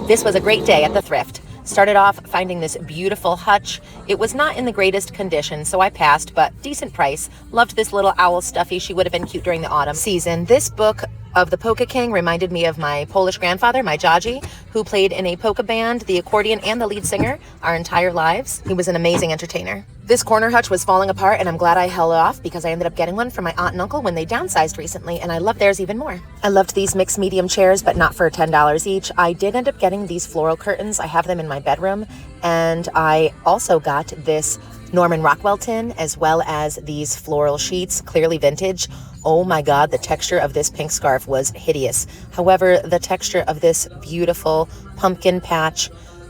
This was a great day at the Thrift. Started off finding this beautiful hutch. It was not in the greatest condition, so I passed, but decent price. Loved this little owl stuffy. She would have been cute during the autumn season. This book of the Polka King reminded me of my Polish grandfather, my Jaji, who played in a polka band, the accordion, and the lead singer our entire lives. He was an amazing entertainer. This corner hutch was falling apart, and I'm glad I held off because I ended up getting one for my aunt and uncle when they downsized recently, and I love theirs even more. I loved these mixed medium chairs, but not for $10 each. I did end up getting these floral curtains. I have them in my bedroom, and I also got this Norman Rockwell tin, as well as these floral sheets, clearly vintage. Oh my God, the texture of this pink scarf was hideous. However, the texture of this beautiful pumpkin patch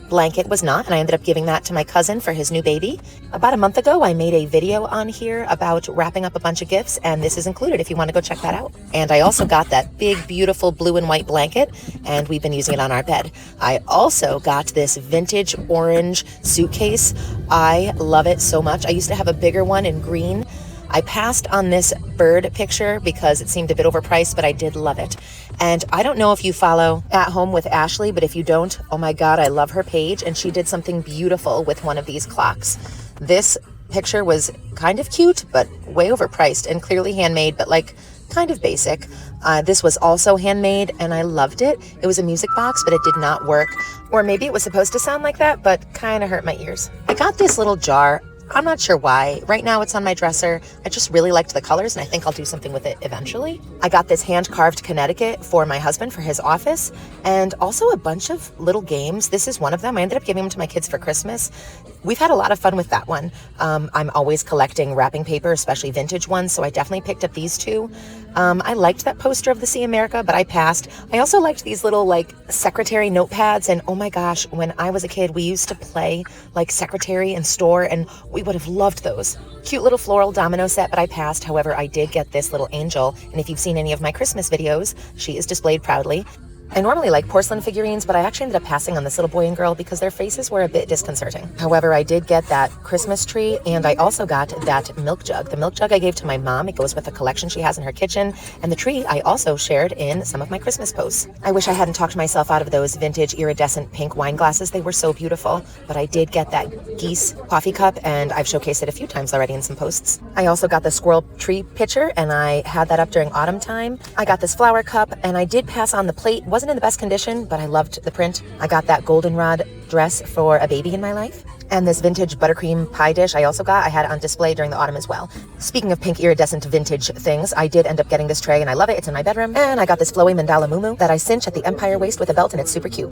blanket was not, and I ended up giving that to my cousin for his new baby. About a month ago, I made a video on here about wrapping up a bunch of gifts, and this is included if you want to go check that out. And I also got that big, beautiful blue and white blanket, and we've been using it on our bed. I also got this vintage orange suitcase. I love it so much. I used to have a bigger one in green. I passed on this bird picture because it seemed a bit overpriced, but I did love it. And I don't know if you follow At Home with Ashley, but if you don't, oh my God, I love her page. And she did something beautiful with one of these clocks. This picture was kind of cute, but way overpriced and clearly handmade, but like kind of basic. This was also handmade and I loved it. It was a music box, but it did not work. Or maybe it was supposed to sound like that, but kind of hurt my ears. I got this little jar. I'm not sure why. Right now it's on my dresser. I just really liked the colors and I think I'll do something with it eventually. I got this hand-carved Connecticut for my husband for his office, and also a bunch of little games. This is one of them. I ended up giving them to my kids for Christmas. We've had a lot of fun with that one. I'm always collecting wrapping paper, especially vintage ones, so I definitely picked up these two. I liked that poster of the See America, but I passed. I also liked these little like secretary notepads, and oh my gosh, when I was a kid, we used to play like secretary and store, and we would have loved those. Cute little floral domino set, but I passed. However, I did get this little angel, and if you've seen any of my Christmas videos, she is displayed proudly. I normally like porcelain figurines, but I actually ended up passing on this little boy and girl because their faces were a bit disconcerting. However, I did get that Christmas tree, and I also got that milk jug. The milk jug I gave to my mom. It goes with a collection she has in her kitchen, and the tree I also shared in some of my Christmas posts. I wish I hadn't talked myself out of those vintage iridescent pink wine glasses. They were so beautiful, but I did get that geese coffee cup, and I've showcased it a few times already in some posts. I also got the squirrel tree picture, and I had that up during autumn time. I got this flower cup, and I did pass on the plate. Wasn't in the best condition, but I loved the print. I got that goldenrod dress for a baby in my life. And this vintage buttercream pie dish I also got. I had it on display during the autumn as well. Speaking of pink iridescent vintage things, I did end up getting this tray and I love it. It's in my bedroom. And I got this flowy mandala muumuu that I cinch at the empire waist with a belt, and it's super cute.